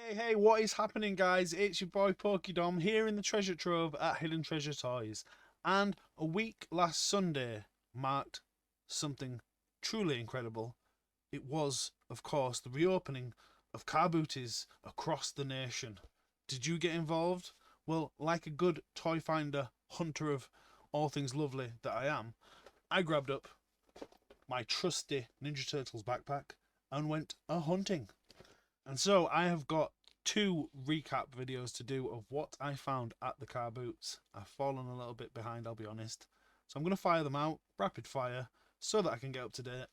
Hey, what is happening, guys? It's your boy PokeDom here in the treasure trove at Hidden Treasure Toys. And a week last Sunday marked something truly incredible. It was, of course, the reopening of CARBOOTs across the nation. Did you get involved? Well, like a good toy finder, hunter of all things lovely that I am, I grabbed up my trusty Ninja Turtles backpack and went a-hunting. And so I have got two recap videos to do of what I found at the CARBOOTs. I've fallen a little bit behind, I'll be honest. So I'm going to fire them out, rapid fire, so that I can get up to date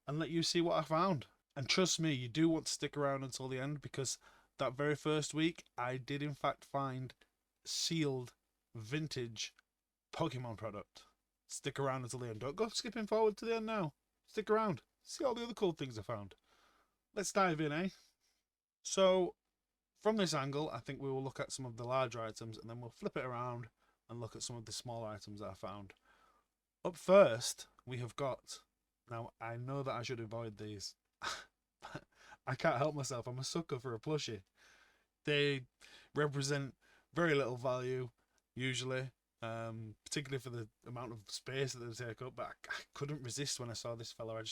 and let you see what I found. And trust me, you do want to stick around until the end, because that very first week I did in fact find sealed vintage Pokemon product. Stick around until the end. Don't go skipping forward to the end now. Stick around. See all the other cool things I found. Let's dive in, eh? So, from this angle, I think we will look at some of the larger items, and then we'll flip it around and look at some of the smaller items that I found. Up first, we have got... Now, I know that I should avoid these, but I can't help myself. I'm a sucker for a plushie. They represent very little value, usually, particularly for the amount of space that they take up, but I couldn't resist when I saw this fella.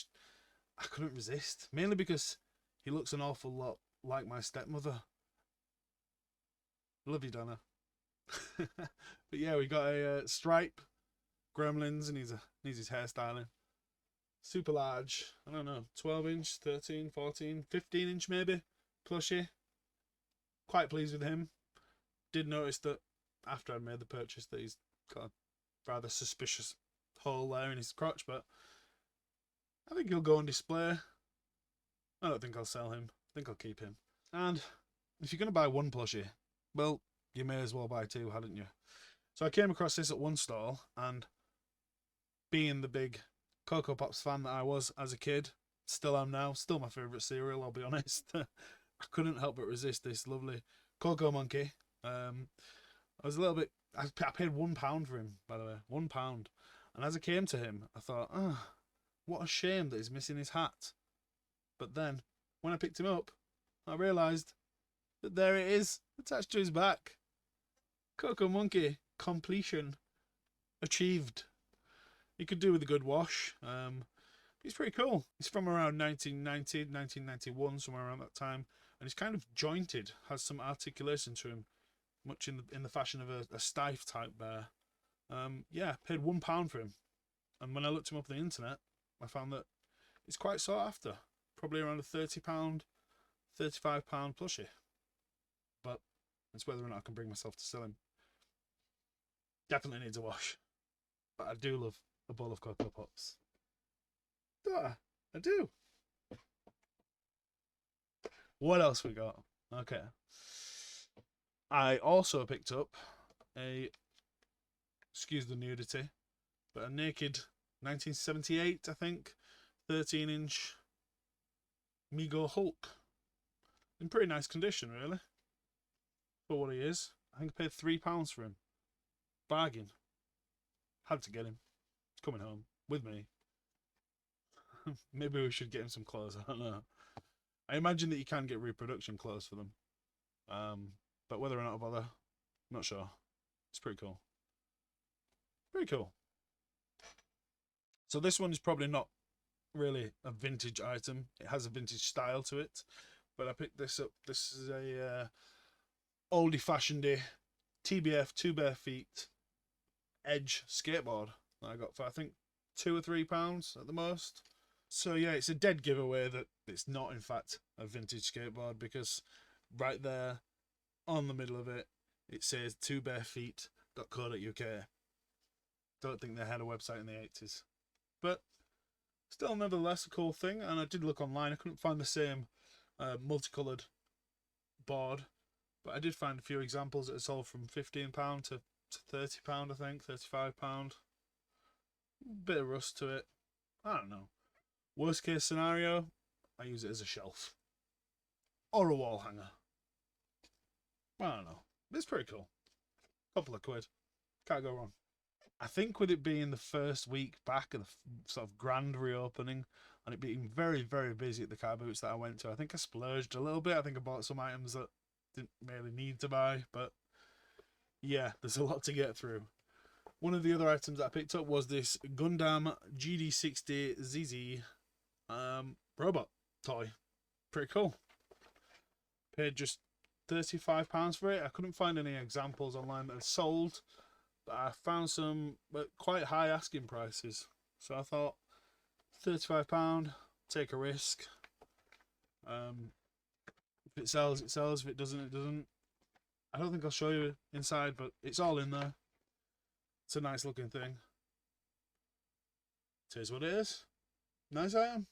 I couldn't resist, mainly because he looks an awful lot like my stepmother. Love you, Donna. But yeah, we got a Stripe Gremlins, and needs his hairstyling. Super large, I don't know, 12 inch, 13, 14, 15 inch maybe, plushie. Quite pleased with him. Did notice that after I'd made the purchase that he's got a rather suspicious hole there in his crotch, but I think he'll go on display. I don't think I'll sell him. I think I'll keep him. And if you're going to buy one plushie, well, you may as well buy two, hadn't you? So I came across this at one stall, and being the big Cocoa Pops fan that I was as a kid, still am now, still my favourite cereal, I'll be honest. I couldn't help but resist this lovely Cocoa Monkey. I was a little bit... I paid £1 for him, by the way. £1. And as I came to him, I thought, what a shame that he's missing his hat. But then, when I picked him up, I realised that there it is, attached to his back. Cocoa Monkey, completion achieved. You could do with a good wash. He's pretty cool. He's from around 1990, 1991, somewhere around that time. And he's kind of jointed, has some articulation to him, much in the fashion of a Stife type bear. Yeah, paid £1 for him. And when I looked him up on the internet, I found that it's quite sought after. Probably around a £30, £35 plushie. But it's whether or not I can bring myself to sell him. Definitely needs a wash. But I do love a bowl of Cocoa Pops. Don't I? I do. What else we got? Okay. I also picked up excuse the nudity, but a naked 1978, I think, 13-inch Mego Hulk. In pretty nice condition, really, for what he is. I think I paid £3 for him. Bargain. Had to get him. He's coming home with me. Maybe we should get him some clothes. I don't know. I imagine that you can get reproduction clothes for them. But whether or not I bother, not sure. It's pretty cool. Pretty cool. So this one is probably not really a vintage item. It has a vintage style to it. But I picked this up. This is a oldie fashioned TBF 2 bare feet edge skateboard that I got for I think £2 or £3 at the most. So yeah, it's a dead giveaway that it's not in fact a vintage skateboard, because right there on the middle of it, it says 2barefeet.co.uk. Don't think they had a website in the 80s. But still, nevertheless, a cool thing. And I did look online. I couldn't find the same multicoloured board, but I did find a few examples that had sold from £15 to £30, I think, £35. Bit of rust to it. I don't know. Worst case scenario, I use it as a shelf or a wall hanger. I don't know. It's pretty cool. Couple of quid. Can't go wrong. I think with it being the first week back of the sort of grand reopening, and it being very, very busy at the car boots that I went to. I think I splurged a little bit. I think I bought some items that didn't really need to buy, but yeah, there's a lot to get through. One of the other items that I picked up was this Gundam GD60 ZZ robot toy. Pretty cool. Paid just £35 for it. I couldn't find any examples online that had sold, but I found some at quite high asking prices. So I thought, £35, take a risk. If it sells, it sells. If it doesn't, it doesn't. I don't think I'll show you inside, but it's all in there. It's a nice looking thing. It is what it is. Nice item.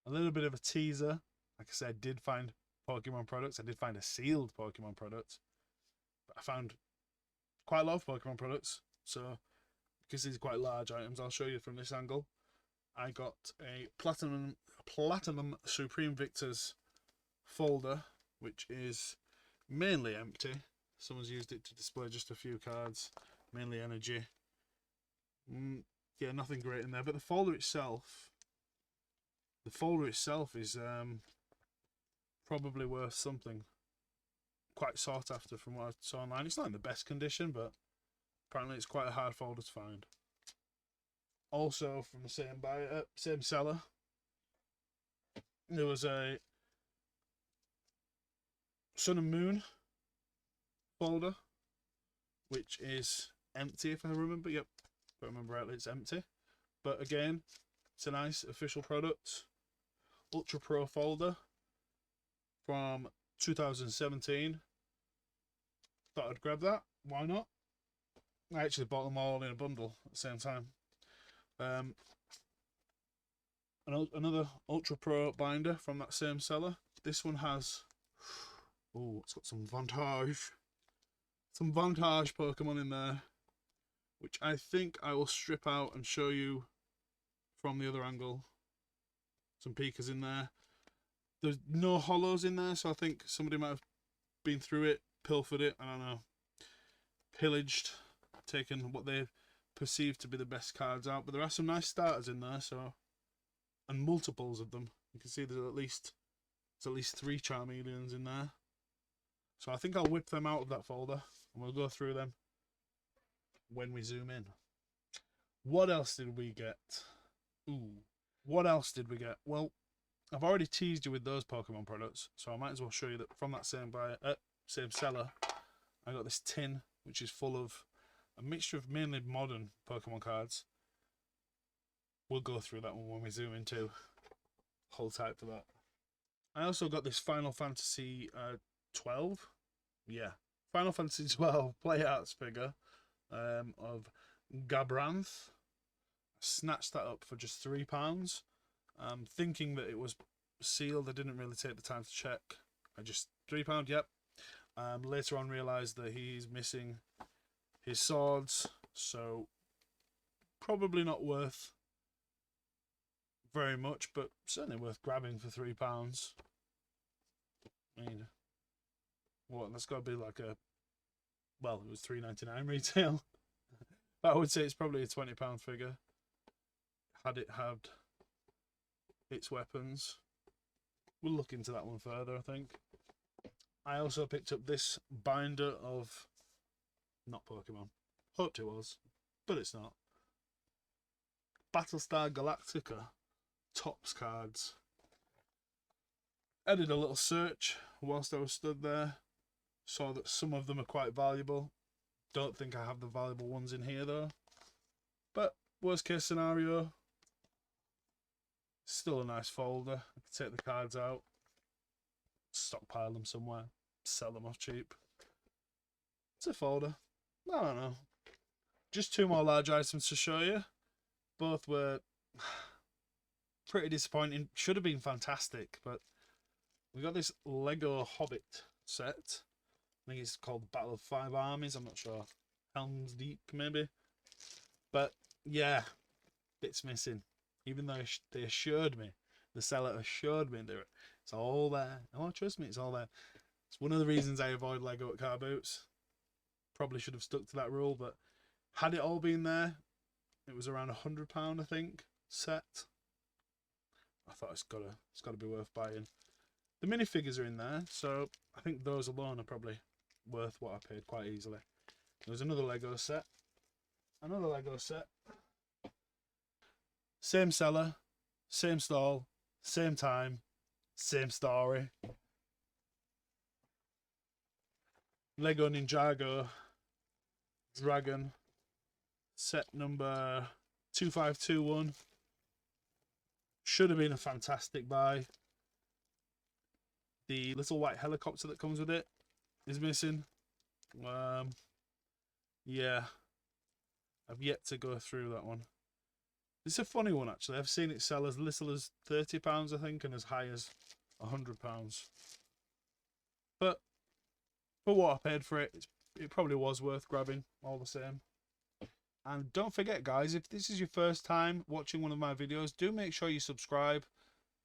A little bit of a teaser. Like I said, I did find Pokemon products. I did find a sealed Pokemon product. But I found quite a lot of Pokemon products. So, because these are quite large items, I'll show you from this angle. I got a Platinum Supreme Victor's folder, which is mainly empty. Someone's used it to display just a few cards, mainly energy. Yeah, nothing great in there. But the folder itself is probably worth something. Quite sought after from what I saw online. It's not in the best condition, but apparently it's quite a hard folder to find. Also from the same buyer, same seller, there was a Sun and Moon folder, which is empty if I remember. Yep, if I remember rightly, it's empty. But again, it's a nice official product. Ultra Pro folder from 2017. Thought I'd grab that. Why not? I actually bought them all in a bundle at the same time. Another Ultra Pro binder from that same seller. This one has, oh, it's got some Vantage Pokemon in there, which I think I will strip out and show you from the other angle. Some Pikas in there. There's no hollows in there, so I think somebody might have been through it, pilfered it, I don't know, pillaged, taken what they perceived to be the best cards out. But there are some nice starters in there, so, and multiples of them. You can see there's at least 3 Charmeleons in there. So I think I'll whip them out of that folder and we'll go through them when we zoom in. What else did we get? Ooh, what else did we get? Well, I've already teased you with those Pokemon products, so I might as well show you that from that same buyer, same seller, I got this tin which is full of a mixture of mainly modern Pokemon cards. We'll go through that one when we zoom in too. Hold tight for that. I also got this Final Fantasy 12. Yeah, Final Fantasy 12 play arts figure of Gabranth. Snatched that up for just £3. Thinking that it was sealed. I didn't really take the time to check. I just £3, yep. Later on realised that he's missing his swords, so probably not worth very much, but certainly worth grabbing for £3. I mean, what, that's got to be like a, well, it was £3.99 retail. But I would say it's probably a £20 figure. Had it had its weapons. We'll look into that one further, I think. I also picked up this binder of, not Pokemon. Hoped it was, but it's not. Battlestar Galactica Topps cards. I did a little search whilst I was stood there. Saw that some of them are quite valuable. Don't think I have the valuable ones in here though. But worst case scenario, still a nice folder. I can take the cards out, stockpile them somewhere, sell them off cheap. It's a folder. I don't know. Just 2 more large items to show you. Both were pretty disappointing. Should have been fantastic, but we got this Lego Hobbit set. I think it's called Battle of 5 Armies. I'm not sure. Helm's Deep, maybe. But yeah, bits missing. Even though they assured me, the seller assured me that it's all there. Oh, trust me, it's all there. It's one of the reasons I avoid Lego at car boots. Probably should have stuck to that rule, but had it all been there, it was around £100, I think, set. I thought it's gotta be worth buying. The minifigures are in there, so I think those alone are probably worth what I paid quite easily. There's another Lego set. Another Lego set. Same seller, same stall, same time, same story. Lego Ninjago Dragon Set number 2521. Should have been a fantastic buy. The little white helicopter that comes with it is missing. Yeah, I've yet to go through that one. It's a funny one actually. I've seen it sell as little as £30, I think, and as high as £100. But for what I paid for it, it probably was worth grabbing all the same. And don't forget, guys, if this is your first time watching one of my videos, do make sure you subscribe,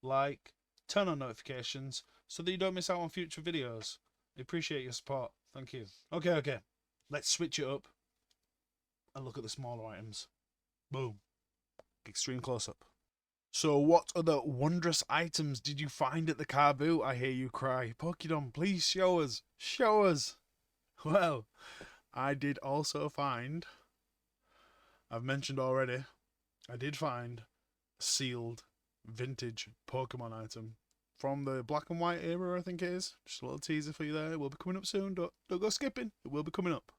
like, turn on notifications so that you don't miss out on future videos. I appreciate your support. Thank you. Okay. Let's switch it up and look at the smaller items. Boom. Extreme close-up. So what other wondrous items did you find at the CARBOOT, I hear you cry? PokeDom, please show us. Show us. Well, I did also find, I've mentioned already, I did find a sealed vintage Pokemon item from the black and white era, I think it is. Just a little teaser for you there. It will be coming up soon. Don't go skipping. It will be coming up.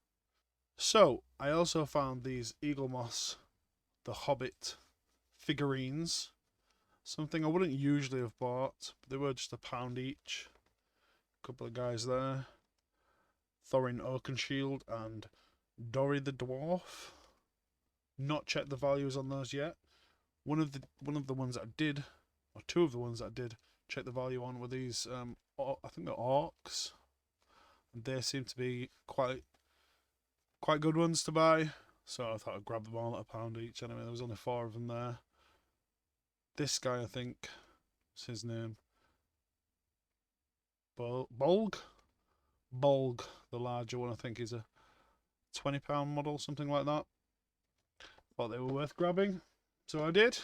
So, I also found these Eagle Moss, the Hobbit figurines. Something I wouldn't usually have bought, but they were just £1 each. A couple of guys there. Thorin Oakenshield and Dory the Dwarf. Not checked the values on those yet. One of the ones that I did, or two of the ones that I did check the value on were these. I think they're orcs, and they seem to be quite good ones to buy. So I thought I'd grab them all at £1 each. Anyway, there was only 4 of them there. This guy, I think, what's his name? Bolg, the larger one, I think, is a £20 model, something like that. Thought they were worth grabbing, so I did.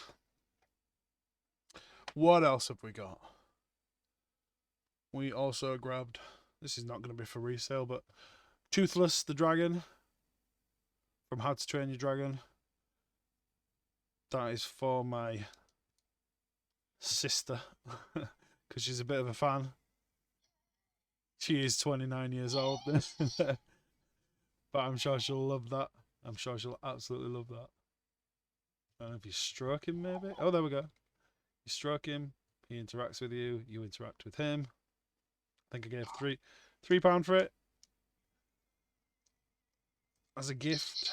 What else have we got? We also grabbed, this is not going to be for resale, but Toothless the dragon from How to Train Your Dragon. That is for my sister because she's a bit of a fan. She is 29 years old, but I'm sure she'll love that. I'm sure she'll absolutely love that. I don't know if you stroke him, maybe. Oh, there we go. You stroke him, he interacts with you, you interact with him. I think I gave £3 for it as a gift.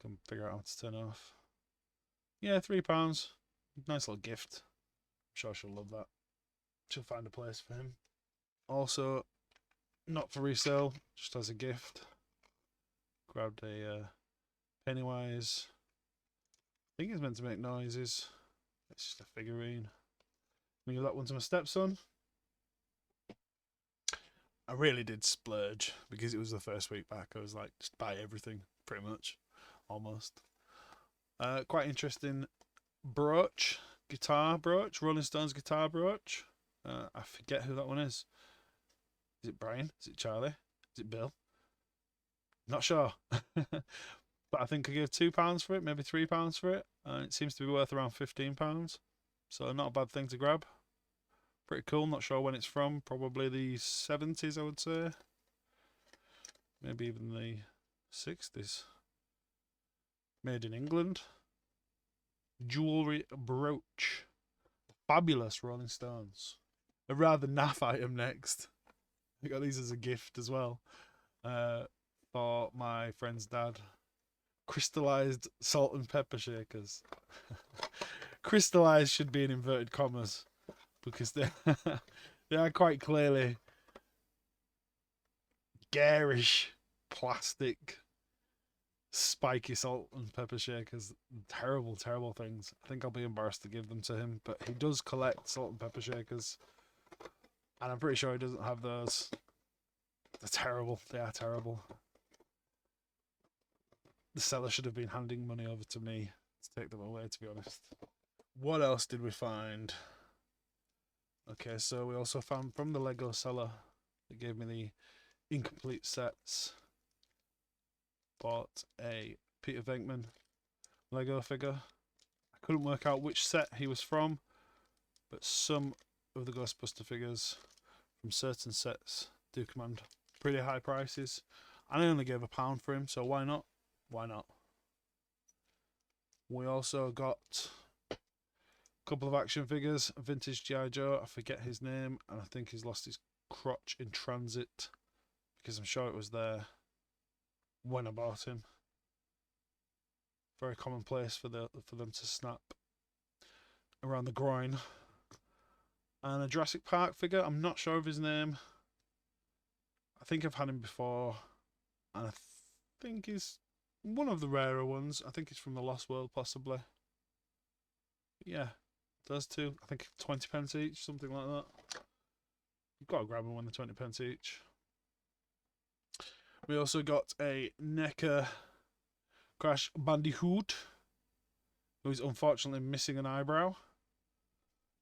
Can figure out how to turn off. Yeah, £3. Nice little gift. I'm sure she'll love that. She'll find a place for him. Also, not for resale, just as a gift. Grabbed a Pennywise. I think it's meant to make noises. It's just a figurine. I'm gonna give that one to my stepson. I really did splurge because it was the first week back. I was like, just buy everything, pretty much, almost. Quite interesting brooch, guitar brooch, Rolling Stones guitar brooch. I forget who that one is. Is it Brian? Is it Charlie? Is it Bill? Not sure. But I think I gave £2 for it, maybe £3 for it. And it seems to be worth around £15. So not a bad thing to grab. Pretty cool. Not sure when it's from. Probably the 70s, I would say. Maybe even the 60s. Made in England. Jewellery brooch. Fabulous Rolling Stones. A rather naff item next. I got these as a gift as well. For my friend's dad. Crystallized salt and pepper shakers. Crystallized should be in inverted commas because they are quite clearly garish plastic spiky salt and pepper shakers. Terrible things. I think I'll be embarrassed to give them to him, but he does collect salt and pepper shakers and I'm pretty sure he doesn't have those. They're terrible. They are terrible. The seller should have been handing money over to me to take them away, to be honest. What else did we find? Okay, so we also found from the Lego seller. They gave me the incomplete sets. Bought a Peter Venkman Lego figure. I couldn't work out which set he was from, but some of the Ghostbuster figures from certain sets do command pretty high prices. And I only gave £1 for him, so why not? Why not? We also got a couple of action figures. Vintage G.I. Joe, I forget his name, and I think he's lost his crotch in transit, because I'm sure it was there when I bought him. Very commonplace for them to snap around the groin. And a Jurassic Park figure, I'm not sure of his name. I think I've had him before, and I think he's one of the rarer ones. I think he's from the Lost World, possibly. Yeah, those two. I think 20p each, something like that. You've got to grab them when they're 20p each. We also got a Neca Crash Bandicoot, who is unfortunately missing an eyebrow.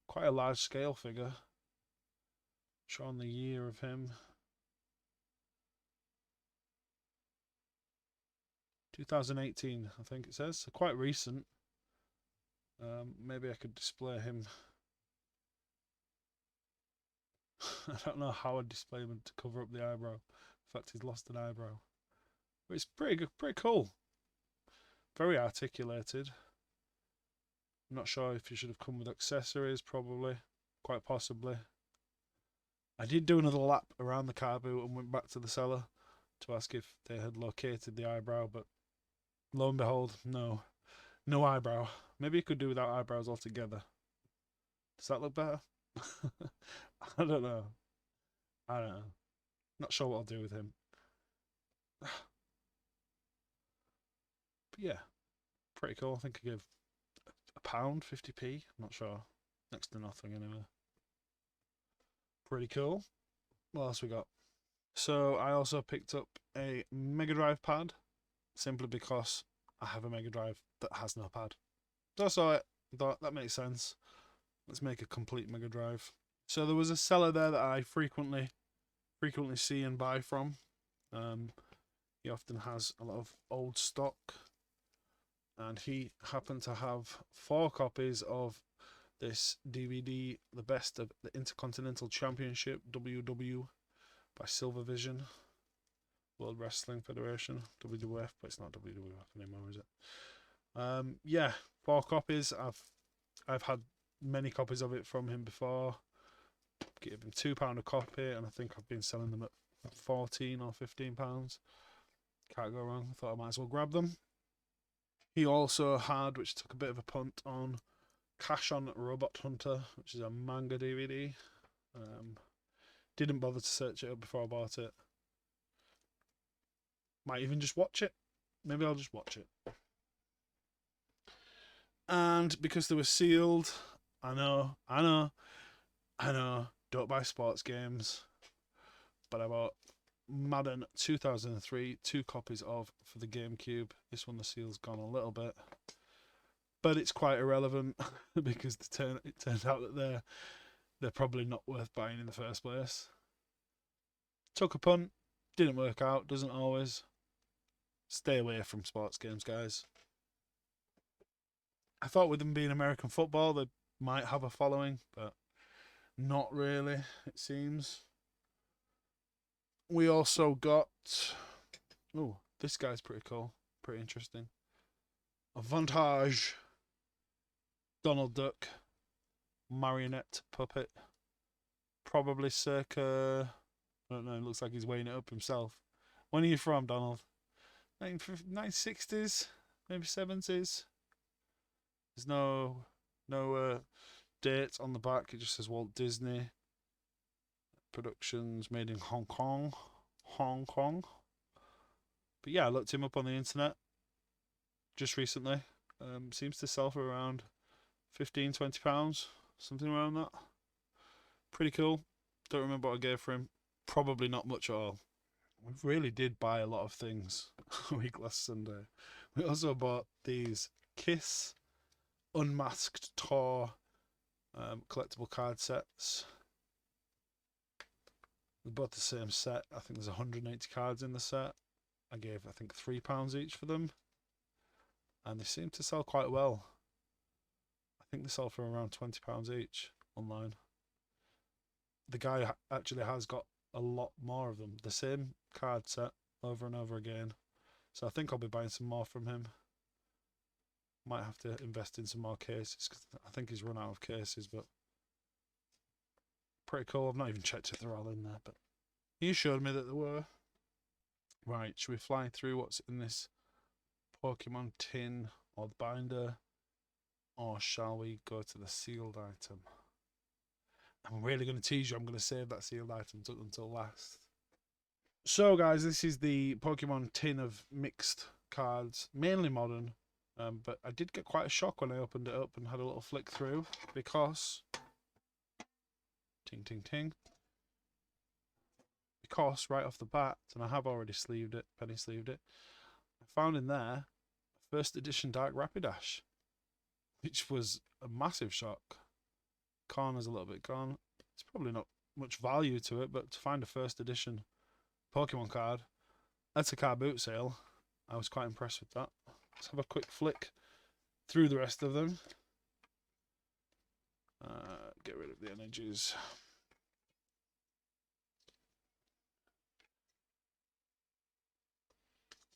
Quite a large scale figure. Showing the year of him. 2018, I think it says. So quite recent. Maybe I could display him. I don't know how I'd display him to cover up the eyebrow. In fact, he's lost an eyebrow. But it's pretty good, pretty cool. Very articulated. I'm not sure if he should have come with accessories, probably. Quite possibly. I did do another lap around the car boot and went back to the seller to ask if they had located the eyebrow, but lo and behold, no. No eyebrow. Maybe you could do without eyebrows altogether. Does that look better? I don't know. I don't know. Not sure what I'll do with him. But yeah, pretty cool. I think I gave £1, 50p. I'm not sure. Next to nothing anyway. Pretty cool. What else we got? So I also picked up a Mega Drive pad, simply because I have a Mega Drive that has no pad. So I saw it, thought that makes sense. Let's make a complete Mega Drive. So there was a seller there that I frequently see and buy from. He often has a lot of old stock, and he happened to have 4 copies of this DVD, the best of the Intercontinental Championship WW by Silvervision, World Wrestling Federation, WWF, but it's not WWF anymore, is it? Yeah, 4 copies. I've had many copies of it from him before. Gave him £2 a copy, and I think I've been selling them at £14 or £15. Can't go wrong. I thought I might as well grab them. He also had, which took a bit of a punt on, Cash on Robot Hunter, which is a manga DVD. Didn't bother to search it up before I bought it. Might even just watch it. Maybe I'll just watch it. And because they were sealed, I know, don't buy sports games, but I bought Madden 2003, 2 copies of for the GameCube. This one the seal's gone a little bit, but it's quite irrelevant because it turned out that they're probably not worth buying in the first place. Took a punt, didn't work out, doesn't always. Stay away from sports games, guys. I thought with them being American football, they might have a following, but not really, it seems. We also got... Oh, this guy's pretty cool. Pretty interesting. Avantage. Donald Duck. Marionette puppet. Probably circa... I don't know, it looks like he's weighing it up himself. When are you from, Donald? 1960s? Maybe 70s? There's no date on the back. It just says Walt Disney Productions, made in Hong Kong. But yeah, I looked him up on the internet just recently. Seems to sell for around £15-20, something around that. Pretty cool. Don't remember what I gave for him. Probably not much at all. We really did buy a lot of things a week last Sunday. We also bought these Kiss Unmasked Tour collectible card sets. They're both the same set. I think there's 180 cards in the set. I gave, I think, £3 each for them. And they seem to sell quite well. I think they sell for around £20 each online. The guy actually has got a lot more of them. The same card set over and over again. So I think I'll be buying some more from him. Might have to invest in some more cases because I think he's run out of cases, but pretty cool. I've not even checked if they're all in there, but he showed me that there were. Right, should we fly through what's in this Pokemon tin or the binder, or shall we go to the sealed item? I'm really going to tease you. I'm going to save that sealed item until last. So guys, this is the Pokemon tin of mixed cards, mainly modern. But I did get quite a shock when I opened it up and had a little flick through, because ting ting ting, because right off the bat, and I have already sleeved it, penny sleeved it, I found in there first edition Dark Rapidash, which was a massive shock. Corner's a little bit gone. It's probably not much value to it, but to find a first edition Pokemon card at a car boot sale, I was quite impressed with that. Let's have a quick flick through the rest of them. Get rid of the energies.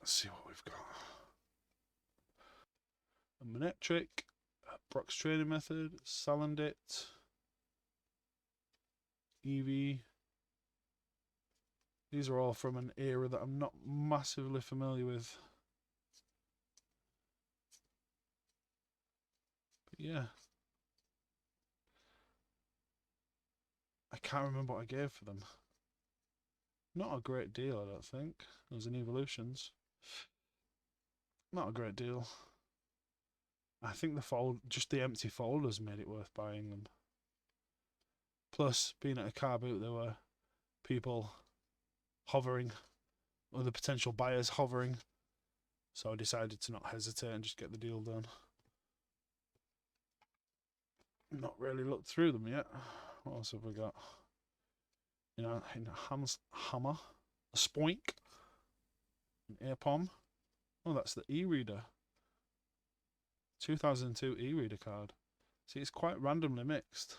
Let's see what we've got. A Manectric, Brock's Training Method, Salandit, Eevee. These are all from an era that I'm not massively familiar with. But yeah. I can't remember what I gave for them. Not a great deal, I don't think. Those an Evolutions. Not a great deal. I think just the empty folders made it worth buying them. Plus, being at a car boot, there were people hovering, other potential buyers hovering. So I decided to not hesitate and just get the deal done. Not really looked through them yet. What else have we got? In a hammer, a Spoink, an Airpom. Oh, that's the e-reader. 2002 e-reader card. See, it's quite randomly mixed.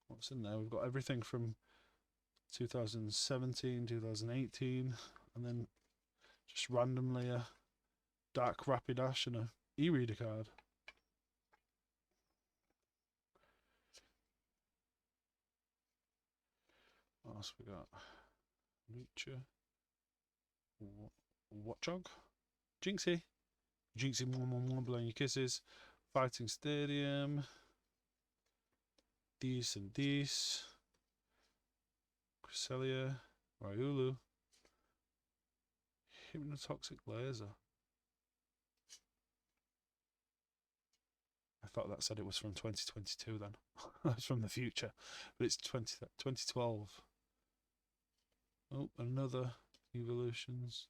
What's in there? We've got everything from 2017, 2018, and then just randomly a Dark Rapidash and a e-reader card. What else we got? Lucha, Watchog, Jinxie, blowing your kisses, Fighting Stadium, these and these, Cresselia, Ryulu, Hypnotoxic Laser. I thought that said it was from 2022 then. That's from the future, but it's 2012. Oh, another Evolutions.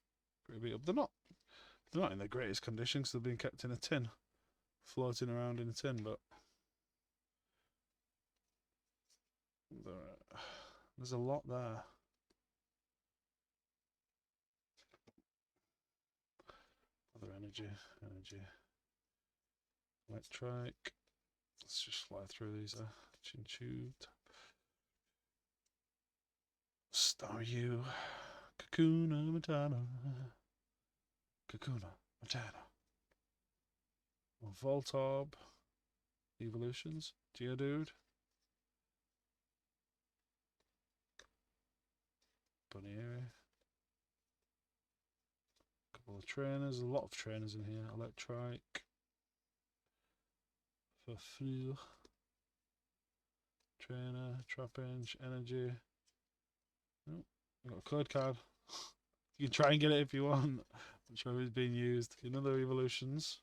Pretty beat up. They're not in the greatest condition because they're being kept in a tin, floating around in a tin. But there's a lot there. Other energy. Electric. Let's just fly through these. Chinchou. Staryu. Kakuna Matana. Voltorb. Evolutions. Geodude. Bunny. Couple of trainers. A lot of trainers in here. Electric. Furfrou. Trainer. Trapinch. Energy. Oh, I got a code card. You can try and get it if you want. I'm sure it's being used. Another Evolutions.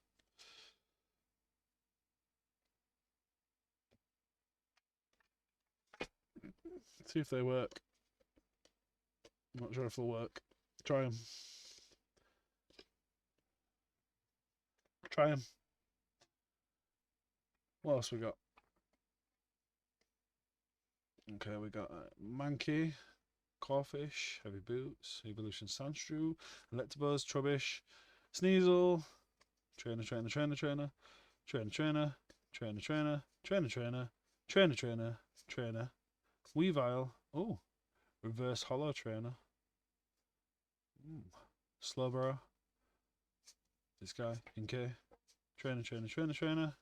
See if they work. I'm not sure if they'll work. Try them. What else we got? Okay, we got Mankey, Corfish, Heavy Boots, Evolution Sandshrew, Electabuzz, Trubbish, Sneasel, Trainer, Trainer, Trainer, Trainer, Trainer, Trainer, Trainer, Trainer, Trainer, Trainer, Trainer, Trainer, Trainer, Weavile. Oh, Reverse Hollow Trainer. Slowbro. This guy, Inkay. Trainer, Trainer, Trainer, Trainer.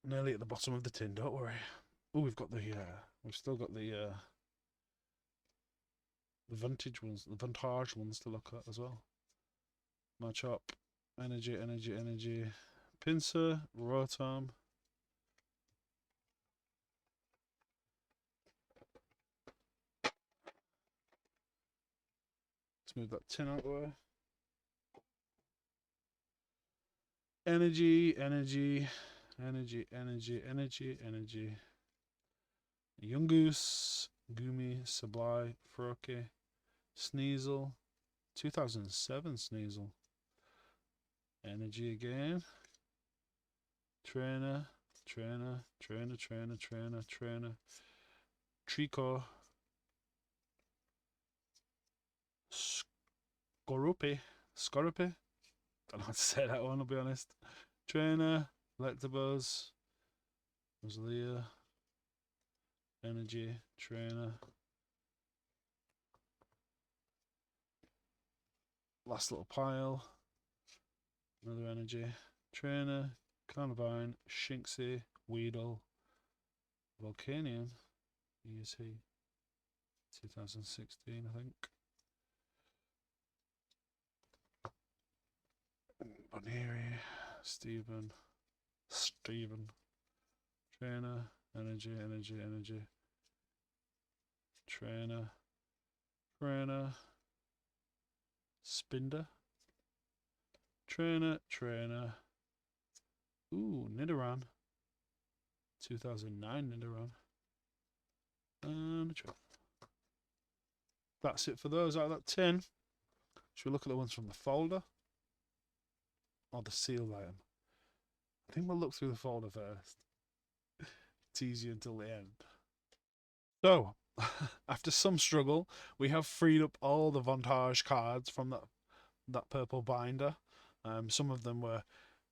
Nearly at the bottom of the tin, don't worry. Oh, we've got the we've still got the vintage ones, the vintage ones to look at as well. Machop, Energy, Energy, Energy, Pinsir, Rotom. Let's move that tin out of the way. Energy, Energy, Energy, Energy, Energy, Energy. Yungoos, Gumi, Sableye, Froakie, Sneasel, 2007 Sneasel. Energy again. Trainer, Trainer, Trainer, Trainer, Trainer, Trainer. Trico. Skorupi. Skorupi? Don't know how to say that one, I'll be honest. Trainer, Electabuzz, Rosalia, Energy, Trainer. Last little pile. Another Energy. Trainer, Carnivine, Shinxie, Weedle, Volcanion. ESC 2016, I think. Boniri, Steven, Trainer, Energy, Energy, Energy, Trainer, Trainer, Spinder, Trainer, Trainer. Ooh, Nidoran, 2009 Nidoran, and a trainer. That's it for those out of that tin. Should we look at the ones from the folder? Or the sealed item? I think we'll look through the folder first. It's easier until the end. So, after some struggle, we have freed up all the Vantage cards from that purple binder. Some of them were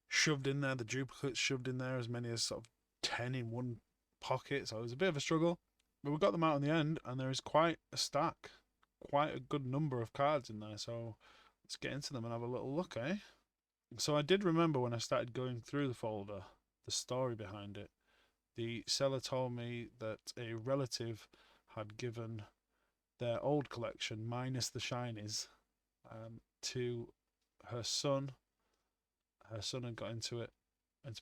shoved in there, the duplicates shoved in there, as many as sort of 10 in one pocket, so it was a bit of a struggle. But we got them out in the end, and there is quite a stack, quite a good number of cards in there, so let's get into them and have a little look, eh? So I did remember when I started going through the folder, the story behind it. The seller told me that a relative had given their old collection, minus the shinies, to her son. Her son had got into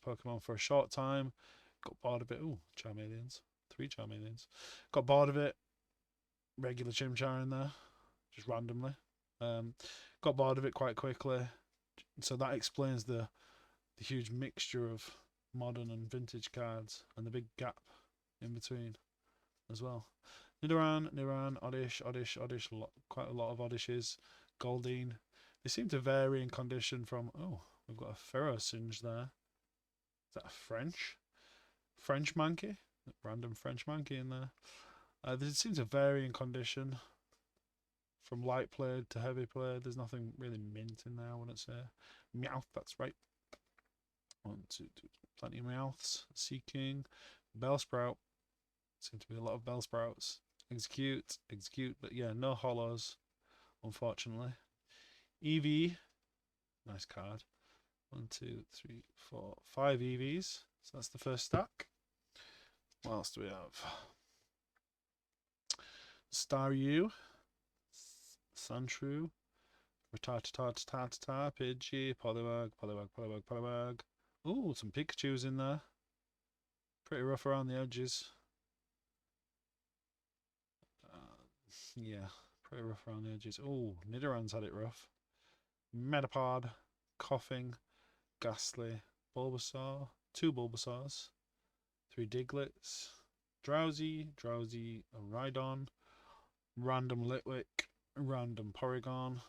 Pokemon for a short time, got bored of it. Ooh, Charmeleons. 3 Charmeleons. Got bored of it. Regular Chimchar in there, just randomly. Got bored of it quite quickly. So that explains the huge mixture of modern and vintage cards and the big gap in between as well. Nidoran, Oddish, quite a lot of Oddishes. Goldeen. They seem to vary in condition from... Oh, we've got a Ferrosinge there. Is that a French Mankey? Random French Mankey in there. They seem to vary in condition from light played to heavy played. There's nothing really mint in there, I wouldn't say. Meowth, that's right. 1, 2, 3, plenty of Meowths. Seeking. Bellsprout. Seem to be a lot of Bellsprouts. Execute, but yeah, no hollows, unfortunately. Eevee, nice card. 1, 2, 3, 4, 5 EVs. So that's the first stack. What else do we have? Staryu, Sandshrew, Rattata, Pidgey, Poliwag. Ooh, some Pikachus in there. Pretty rough around the edges. Yeah, pretty rough around the edges. Ooh, Nidoran's had it rough. Metapod, Coughing, Ghastly, Bulbasaur, 2 Bulbasaurs, 3 Diglets, Drowsy, Rhydon, random Litwick, random Porygon,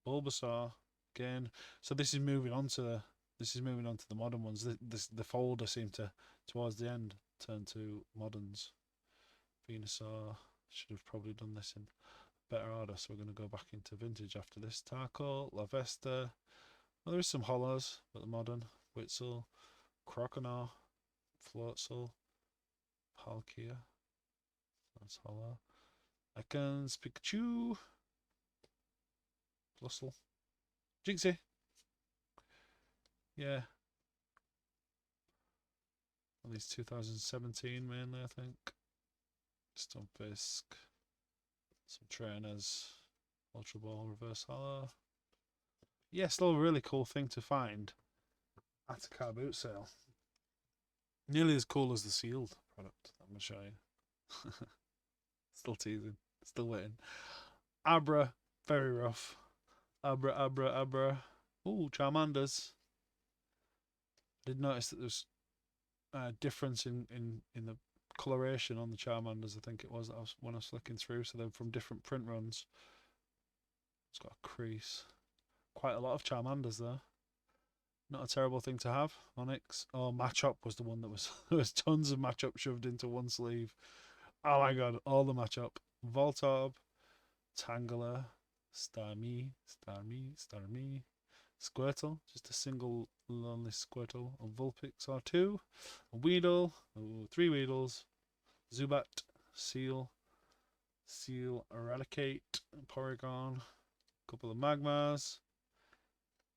Bulbasaur again. So this is moving on to This is moving on to the modern ones. The folder seemed to, towards the end, turn to moderns. Venusaur, should have probably done this in better order, so we're going to go back into vintage after this. Tarkle, Lavesta. Well, there is some hollows, but the modern. Witzel, Croconaw, Floatzel, Palkia. That's hollow. Ekans, Pikachu, Blustle, Jinxie. Yeah. At least 2017 mainly, I think. Stunfisk. Some trainers. Ultra Ball, Reverse Hollow. Yeah, still a really cool thing to find at a car boot sale. Nearly as cool as the sealed product I'm going to show you. Still teasing. Still waiting. Abra, very rough. Abra. Ooh, Charmanders. I did notice that there's a difference in the coloration on the Charmanders, I think it was, when I was flicking through. So they're from different print runs. It's got a crease. Quite a lot of Charmanders there. Not a terrible thing to have. Onyx. Oh, Machop was the one that was... there was tons of Machop shoved into one sleeve. Oh my god, all the Machop. Voltorb. Tangela. Starmie. Squirtle. Just a single lonely Squirtle. A Vulpix or two. A Weedle. Ooh, 3 Weedles. Zubat. Seal. Eradicate. Porygon. Couple of Magmars.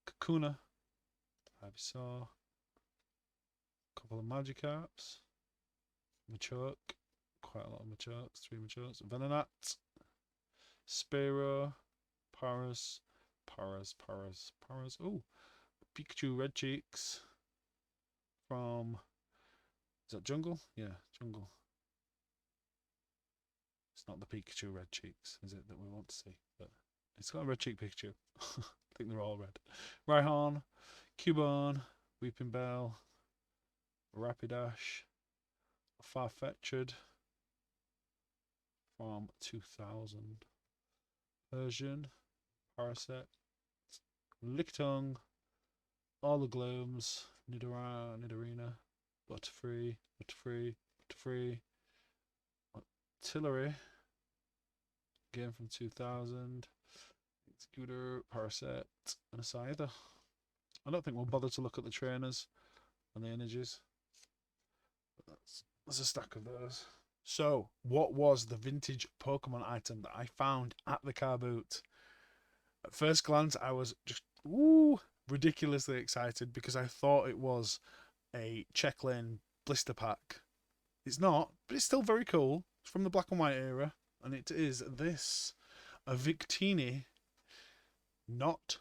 Kakuna. Ivysaur. Couple of Magikarps. Machoke. Quite a lot of Machokes. 3 Machokes. Venonat. Spearow. Paras. Oh, Pikachu Red Cheeks from, is that Jungle? Yeah, Jungle. It's not the Pikachu Red Cheeks, is it, that we want to see? But it's got a red cheek Pikachu. I think they're all red. Rhyhorn, Cubone, Weeping Bell, Rapidash, Farfetch'd from 2000, Persian, Parasect, Lickitung, all the Glooms, Nidorina, Butterfree, Artillery, again from 2000, Executor, Parasect, and a Scyther. I don't think we'll bother to look at the trainers and the energies, but that's a stack of those. So, what was the vintage Pokemon item that I found at the car boot? At first glance, I was just ridiculously excited because I thought it was a check lane blister pack. It's not, but it's still very cool. It's from the black and white era, and it is this, a Victini, not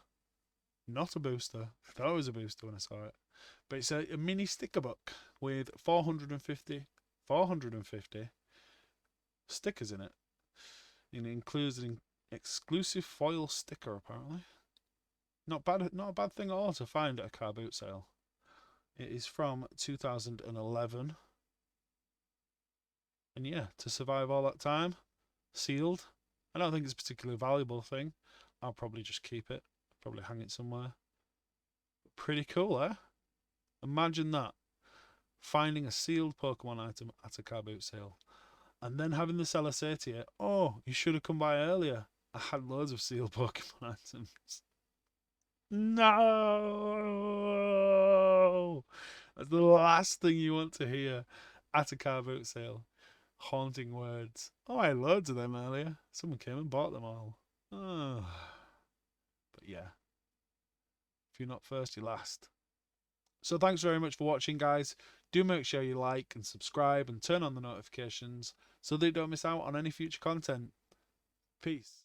a booster. I thought it was a booster when I saw it, but it's a mini sticker book with 450 stickers in it. And it includes an exclusive foil sticker, apparently. Not a bad thing at all to find at a car boot sale. It is from 2011. And yeah, to survive all that time, sealed. I don't think it's a particularly valuable thing. I'll probably just keep it. Probably hang it somewhere. Pretty cool, eh? Imagine that. Finding a sealed Pokemon item at a car boot sale. And then having the seller say to you, oh, you should have come by earlier. I had loads of sealed Pokemon items. No! That's the last thing you want to hear at a car boot sale. Haunting words. Oh, I had loads of them earlier. Someone came and bought them all. Oh. But yeah. If you're not first, you're last. So thanks very much for watching, guys. Do make sure you like and subscribe and turn on the notifications so that you don't miss out on any future content. Peace.